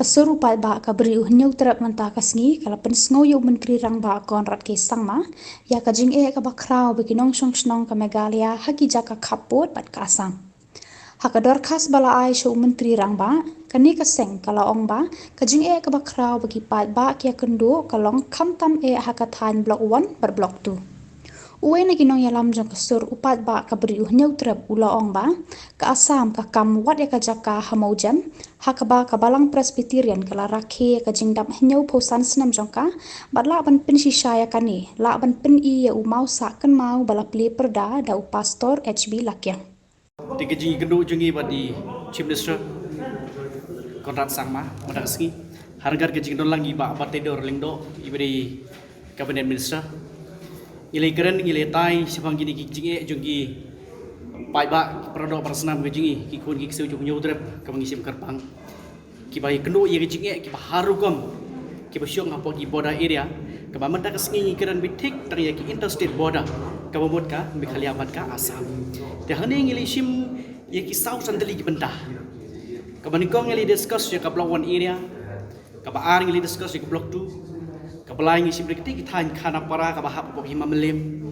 serupa ba ka beri uhnyau terap manta kasngi kala pensngo yu menteri rang ba Konrad ke sangma ya ka jing ka ba krau bagi nong shong shnong ka Megalia haki jaka kapot bat ka asam hakador khas bala ai shu menteri rang ba kani ka seng kala ong ba ka jing ka ba krau bagi pat ba kia kendo kalong kamtam hakathan blok 1 ber blok 2 uwe na ginong yalam jong kasur upat ba ka beri uhnyau terap ula ong ba ka asam ka kam wat ya ka jaka hamaujan hakaba ka balang presbyterian kala rakhe ka jingdam hnyau posan snam jong ka batla ban pin shisha ya kani la ban pin I ya umau sa kan mau bala pli perda da pastor HB lakyang Tiga jingi genduk jingi badi Chief Minister Konrad Sangma Madagaski hargar ke jingi dolangi ba batedor lingdo ibri Cabinet Minister Ilai keren ilai tai sepang gini jingi jungi pai ba produk persenam ke jingi ki kun ki seu jung nyudrep ke mengisim kerpang ki bai genduk ye ke jingi ki harukom ki basyong apa ki border area ke ba Madagaski keren bitik tang ye ki interstate border ke bamut ka bikhaliabat ka Assam te hani ngili sim ye ki south sandali ki bentah ke banikong ngili discuss ye ka block 1 area ke ba ar ngili discuss ye ka block 2 kapalai ngisim dikti kithan khana para ka bahap ko hima melim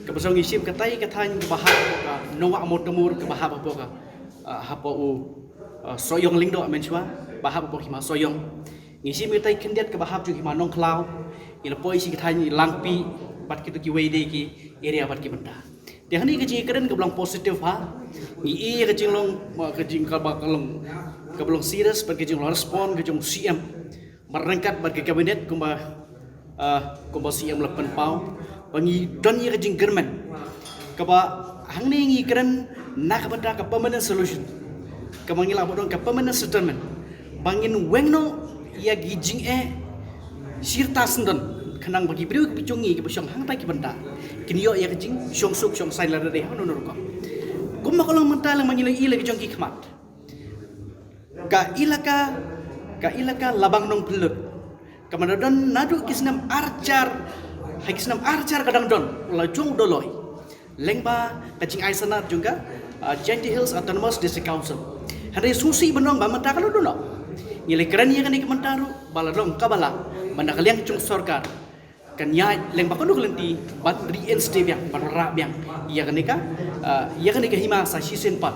kapasong ngisim katai kathan ka bahap ko ka nowa motomur ka bahap ko ka hapo u soyong lingdo menchwa bahap ko hima soyong ngisim katai kendiat ka bahap ju hima nong klau ila poi si kithan langpi bat kitu ki weide ki area bat ki benda te hani ka ji keren ka blang positive ha ngi ka jinglong ka jing ka bakalong ka blang serious bat ka jinglong respond ka jong CM merengkat bagi kabinet kumba CM lapan pau bangi don ye jing german kaba hangni ngi keren nak benda ka permanent solution kamangi la bodong ka permanent settlement bangin wengno ya gijing sirta sendon kanang bagi beriu picungi ke besong hang tai ki benda kini yo ya jing syong suk syong sai la de hono no ko kumma kolong mental mangi ila ki jong ki khmat ka ilaka labang nong pelut kamadon nadu kisnam arcar kadang don la jong doloi lengba kacing aisana juga Genty Hills Autonomous District Council hari susi benong ba mata kalau dono ngile keren ya kan ikmentaru baladong kabala banda kaliang cung sorkar kan ya lengba kono kelenti bat reinstate yang barra yang iya kan ika hima sa sisen pat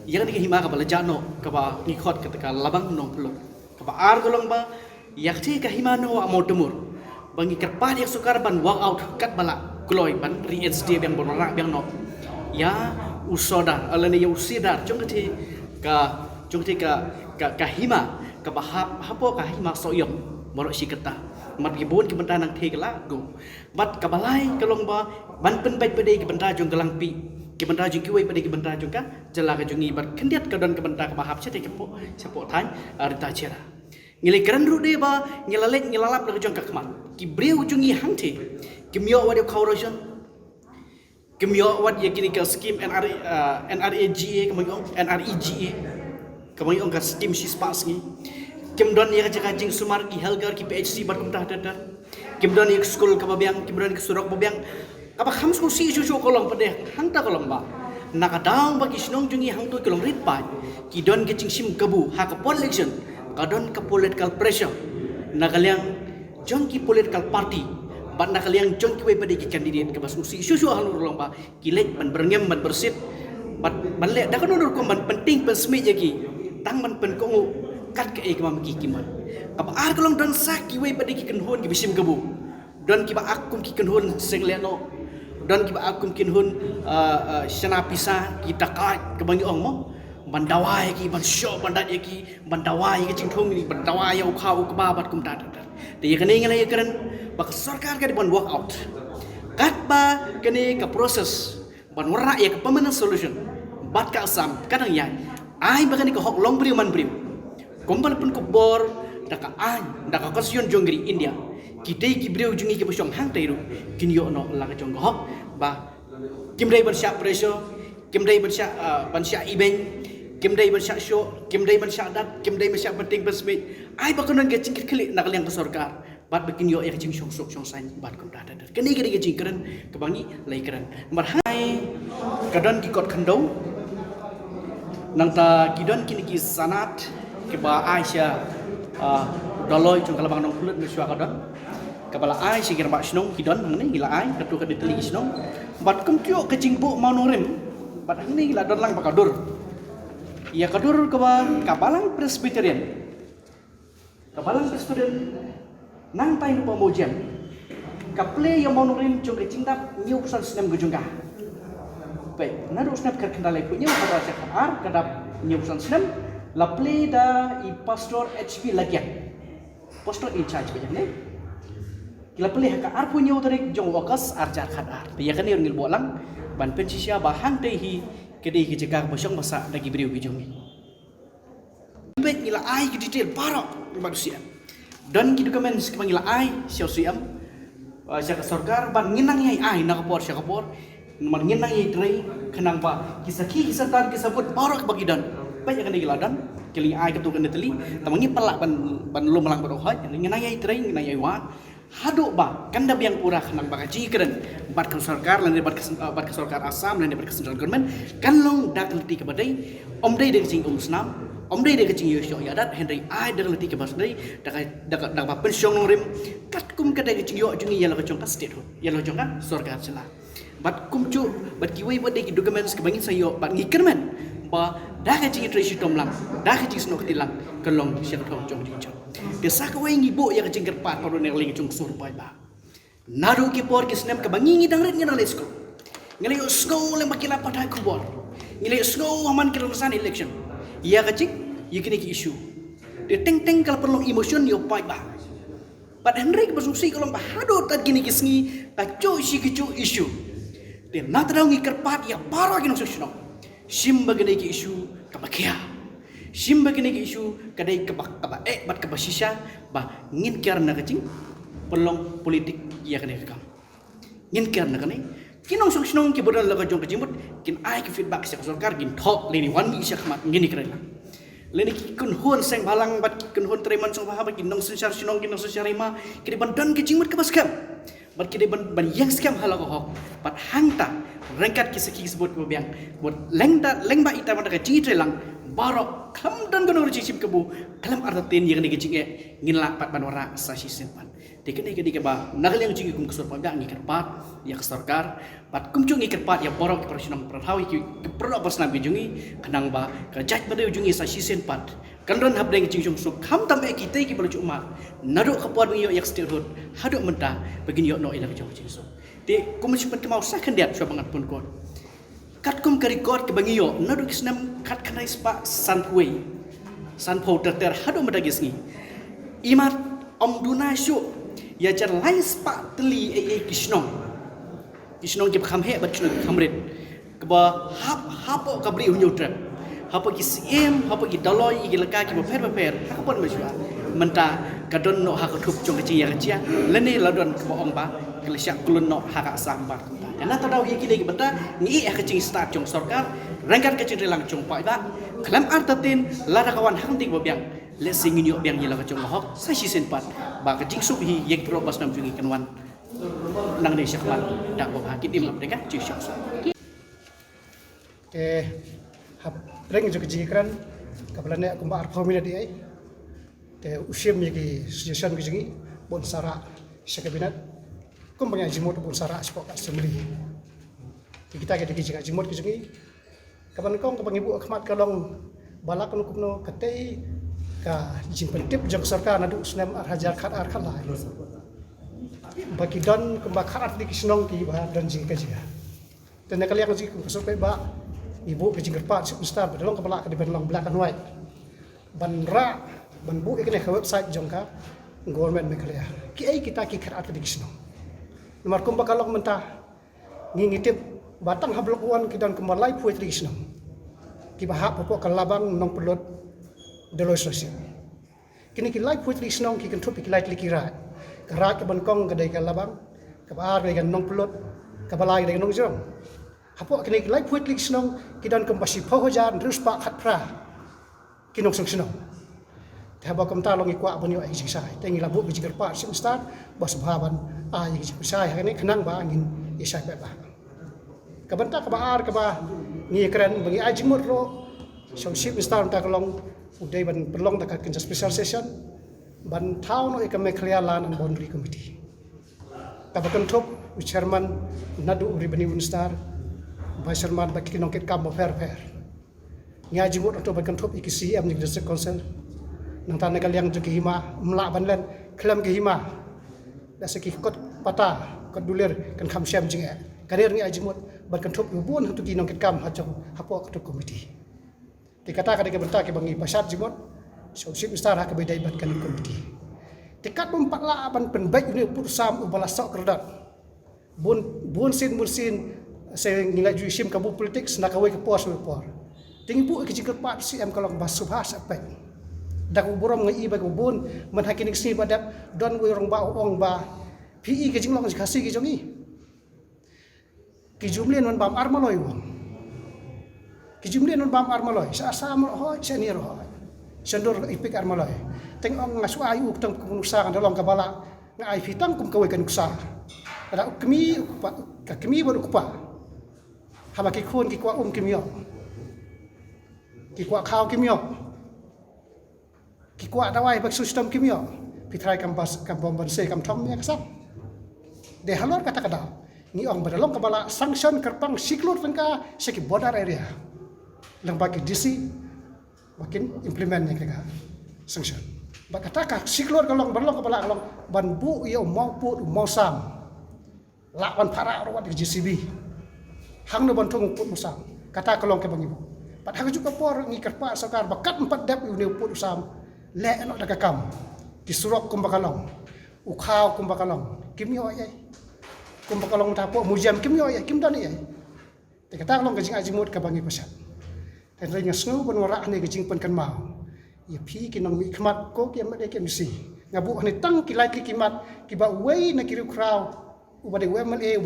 iya kan ika hima ka balajano ka ba ngikot ketika labang nong pelut kapa ar golong ba yakti ka himano amotumur bangi kerpah yak sukar ban walk out kat bala gloy ban reinstate yang bonora yang no ya usoda alani ya usidar jongti ka hima ka bahap hapo ka hima soyong morok siketa mat gibon ki benta nang thegla go bat ka balai kalong ba ban pen bai pede ki benta jong galang pi ki benta jong ki wei pede ki benta jong ka jela ka jongi bat kendiat ka don ka benta ka bahap chete ki po sepo than arita chera ngile keren ru de ba ngilalek ngilalap la jong ka kmat ki breu jongi hangte ki myo wa de corrosion ki myo wa ye kini ka scheme NREGA kamay ong ka scheme sispas ngi kim don ye ka jing sumar ki helgar ki PHC bat kum tah dadar kim don ye school ka babyang kim don ki surok babyang apa kham school si ju kolong pade hang ta kolong ba nakadaw bagi sinong jungi hang to kolong rit pa ki don ki jing sim kabu ha ka election ka don ka political pressure nakaliang jong ki political party bat nakaliang jong ki we pade ki candidate ka basu si su hang kolong ba ki lek ban berngem ban bersit bat ban le da ka nur ko ban penting pensmi je ki tang ban pen ko kat ke ek mam ki kiman apa ar kolong don sak ki we pade ki kenhon ki bisim kabu don ki ba akum ki kenhon seng leno don ki ba akum kinhun sana pisa ki takat ke bangi ong mo bandawai ki ban sho bandat ye ki bandawai ki jingthong ni bandawai au khau ke babat kum tat te ye kane ngale ye keren bak sarkar ka di ban work out kat ba kane ka proses ban wara ye ka permanent solution bat ka asam kadang ya ai ba kane ka hok long briu man briu kombal pun ko bor daka an daka konstitution jongri India kita ki breu jungi ki bosong hang tairu kin yo no la ka jong hok ba kim dai ban sha pressure kim dai ban sha event kim dai ban sha show kim dai ban sha dat kim dai ban sha penting besme ai ba konon ge cingkit klik nak liang ka sarkar bat bikin yo ya jing song sok song san bat kom da da keni ge jing keren ke bangi lai keren mar hai kadon ki kot khandau nang ta kidon kini ki sanat ke ba Aisyah doloi chung kalabang nong kulit nusyua kadon kabala ai sigir bak snong hidon ngene gila ai katu ka diteli snong bat kum tio kecing bu mau norim bat ngene gila don lang bakadur ya kadur kabalang presbyterian nang tay no pamojian kaple yang mau norim chung kecing tap niu pesan snem gujungka baik nadu snap ker kendalai punya pada cakar kadap niu pesan snem laple da i pastor HP lagian pastor in charge bajan ne kila pelih ka ar punya utarik jong wakas arjar khadar ya kan ngil bolang ban pensisia bahang tehi kedai ki jekak bosong masa lagi beriu bijungi bet ngila ai ki detail parok manusia dan ki dokumen ki ngila ai siau siam sia sarkar ban nginang yai ai nak por sia kapor man nginang yai trei kenang pa kisah tan kisah parok bagi dan banyak kan ngila dan kili ai ketu kan teli tamangi pelak ban lu melang berohat nginang yai trei nginang yai wa haduk ba kanda biang pura nang bakaji keren bat kan sarkar lan bat ke sarkar asam lan bat ke central government kan long dak leti ke badai om dei de kecing snam om dei de kecing yo yadat henry ai dak leti ke basdai dak ba pensiong nong rim kat kum ke de kecing yo jungi yalo kecong ka state yalo kecong ka sarkar sela bat kum cu bat kiwai bat de documents ke bangin sayo bat ngikermen ba dak kecing treasury tomlam dak kecing snok tilang kelong siap thong jong jong desa kawai ngibo ya kecing kerpat paru nerling cung surpai ba nadu ki por ki snem ka bangingi dangret ngena lesko ngeli sko le makila padai kubor ngeli sko aman ki rumusan election ya kecing yikini ki issue de teng teng kala perlu emotion yo pai ba but henry basusi kolong ba hado tad gini kisngi ka cho ki cho issue de natrang ngi kerpat ya para ki no sesno sim bagene ki issue ka bakia Simba kini ke isu kadai kebak bat kebasisya bah ngin karena kecing pelong politik ia kena rekam ngin karena kene kinong sok ki bodal laga jong kecing kin ai ki feedback sia sarkar gin thok leni wan mi sia khamat ngini kena leni ki kun hon seng balang bat kun hon treman song bahabat kinong sensar sinong kinong sensar rima kini bandan kecing mat kebaskam bat kini ban yang skam halago hok bat hangta rengkat kisah sebut biang buat lengba ita mata kecing trelang barok kalam dan gono cicip kebu kalam artatin yang ni kecing ngin pat banora sasi senpan dekene ke ba nagal yang cing kum kesor pabda ngi kerpat ya kesarkar pat kum cung ngi kerpat ya borok persinam perhawi ki perlo pas nabi jungi kanang ba kerjat pada jungi sasi senpat kandon hab deng cing cung suk kam tam kita ki perlu umat nadu kapor yo yak stirhut haduk mentah begini yo no ila jauh cing suk de kum simpan kemau sakan dia so banget pun kon kat kum ke record ke bangiyo nadu kisnam kat kanai spa sanpui sanpo ter hadu madagisni imat om dunasyo ya jar lai spa teli kisnong ke khamhe bat kisnong khamret ke ba hapo kabri unyo trap hapo ki cm hapo ki daloi ki leka ki per hakon masua menta kadon no hakutup jong kecing ya kecil lene ladon ke ong ba kelesyak kulun no haka sambar dan atau tahu yang kita benda ni kecing start jong sarkar rangkat kecing relang jong pai ba kalam artatin lara kawan hanting bobiang lesing nyok biang yela kecong hok sa si senpat ba kecing subhi yek probas nam jungi kanwan nang ne syakman dak bo hakit imam dekat ci syak hab reng jo kecing kran kabalane aku ba arkomina di ai te usim yaki suggestion kecing bon sara sa kabinet kum banyak jimut pun sara spok assembly kita ke dikiji jimut kejungi kapan kong kapang ibu akhmat kalong balak nu kupno katei ka jimpen tip jang sarkar nadu snem arhajar khat ar khala bagi don kembak khat dik snong ki ba don jing kejia dan kali yang jing kusuk ba ibu kejing kerpat superstar bedolong kepala ka di benlong black and white banra banbu ikne website jongka government meklia ki ai kita ki khat dik snong nomor kumba kalok mentah ngingitip batang hablok wan kidan kemalai poetry snong kibahap pokok kalabang nong pelot delo sosial kini ki live poetry snong ki kentup ki light likira kara ke bankong kedai kalabang kabar dengan nong pelot kabalai dengan nong jong hapo kini ki live poetry snong kidan kembasi pohojan terus pak khatpra kinong song snong haba kom ta long ikwa banyo ai sisai tengi labu bi jigar pa sim start bos baban ai ji sisai hani kenang ba angin isai ba kabanta ka baar ka ba ngi keren bangi aji murro so sim start ta long udai ban perlong ta kan special session ban thau no ikame khlialan an boundary committee tabakan top chairman nadu ribani unstar vice chairman baki nongket kam fair nya jimut to bakan top ikisi am ni district council nang tan nekal yang jeki hima mla banlen klam ke hima da seki kot pata kot dulir kan kham syam jing karir ni ajimut bakan top bun tu ki nongket kam ha jong hapo to committee dikata ka benta ke bangi pasat jimut so sip star ha ke bedai bat kan committee tikat empat la ban penbaik ni putusam ubala sok kerdat bun sin saya ngilai juisim kabu politik senak away ke pos tinggi bu ke jikir pat CM kalau basubhas apek dak uburam ngai ba bun man hakinik si badap don we rong ba ong ba PE ke jinglong kasi ke jongi ki jumlien man bam armaloy wong ki jumlien man bam armaloy sa asam ho senior ho sendor ipik armaloy teng ong ngasu ayu teng kunusa kan dolong kabala ngai fitang kum kawe kan uksa ada kami baru kupa hama ki khun ki kwa kimyo ki kwa khao kimyo ki kwa dawai bak sistem kimyo pitrai kampas kampom banse kam thom ya kasap de halor kata ni ong badalong kabala sanction kerpang siklot tengka seki border area lang baki DC makin implement ni kega sanction bak kata siklot kalong badalong kabala kalong ban bu yo mau put mau sam lawan para rawat di GCB hang no bantung put musam kata kalong ke bangibu pat hang juga por ngi kerpa sakar bakat 4 dap uni put usam le no daga kam ki surok kumbakalong ukhaw kumbakalong kimyo ai kumbakalong tapo museum kimyo ai kim dan ai te kata kalong ke jing ajimut ke bangi pasat dan ring snu pun wara ni ke jing pen kan mau ya pi ki nong mi khmat ko ki amade ke misi ngabu ni tang ki lai ki kimat ki ba wei na ki kraw ubade WMLA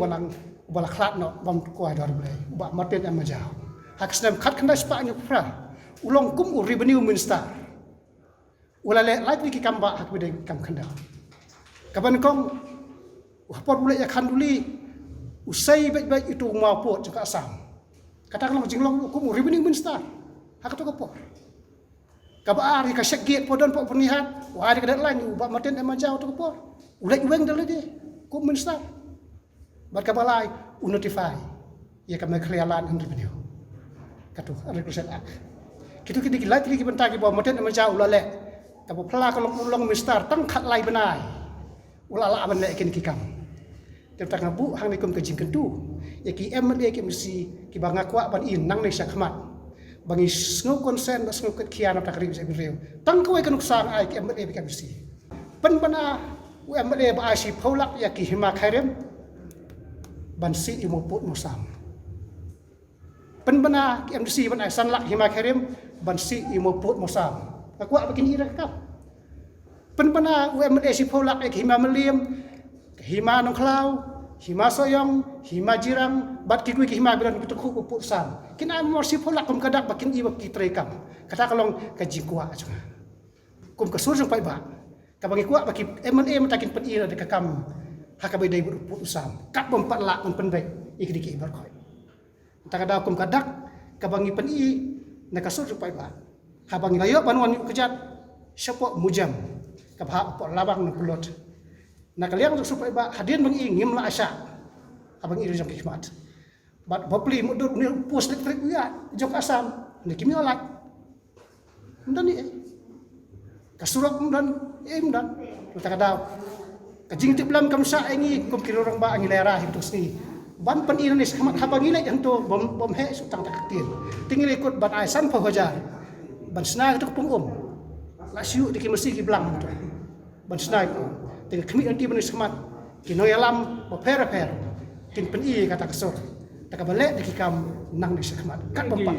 ubala khlat no bam ko adar ble ba maten am majau hak snam khat khanda spa nyu pra ulong kum u revenue minister ulale like ki kamba hak bide kam khanda kaban kong hapor bule ya khanduli usai baik itu mau pot juga asam katakanlah jinglong kum u revenue minister hak to ko kabar ka shek gate podon po pernihat wa ada deadline u ba maten am majau to ko ulai weng dale de kum minister berkabalai notify ya kami khlialan and revenue katu represent ak kitu kidi lai tri ki benta ki bo moten amajau lale ka bo phla ka long mister tang khat lai benai ulala ban le ken ki kam tem tak ngabu hang ni kum ke jing kentu ya ki MLA ki misi ki banga kwa ban in nang nei sakmat bangi sngo consent sngo ket kian tak ri se bireu tang ko kan uksang ai ki MLA ki misi pen bana MLA ba asi pholak ya ki hima khairem bansi imoput musam penbana MDC ban aisan lak hima kharim bansi imoput musam aku bikin ira kap penbana UMD si pholak ek hima meliam hima nong klau hima soyong hima jirang bat ki hima bilan kita ku put sam kina mor si pholak kum kadak bakin ibak ki trekam kata kalong ka jingkua aja kum ka sur jong pai ba ka bangi kuak baki MNA matakin pen ira de ka kam hakabai dai put usam kat bompat lak men penbek ikdiki berkoi tak ada hukum kadak kabangi pen i na kasur supaya ba habangi layo panuan kejat siapa mujam kabha po labang na pulot na kaliang supaya ba hadin bang i ngim la asya abang iri jong hikmat bat bopli mudur ni pus elektrik ya jong asam ni kimi olat ndan ni kasurok ndan ndan tak ada kajing tiblam kamsa engi kum kirorang ba ang lera hitus ni ban pan Indonesia kamat habang ilai hanto bom he sutang taktil tingil ikut ban aisan pa hajar ban sna itu pungum la siu diki mesti ki blang to ban sna itu tingil kemi anti ban semat kinoyalam ba per tin pen i kata kasur tak balik diki kam nang di semat kat bompat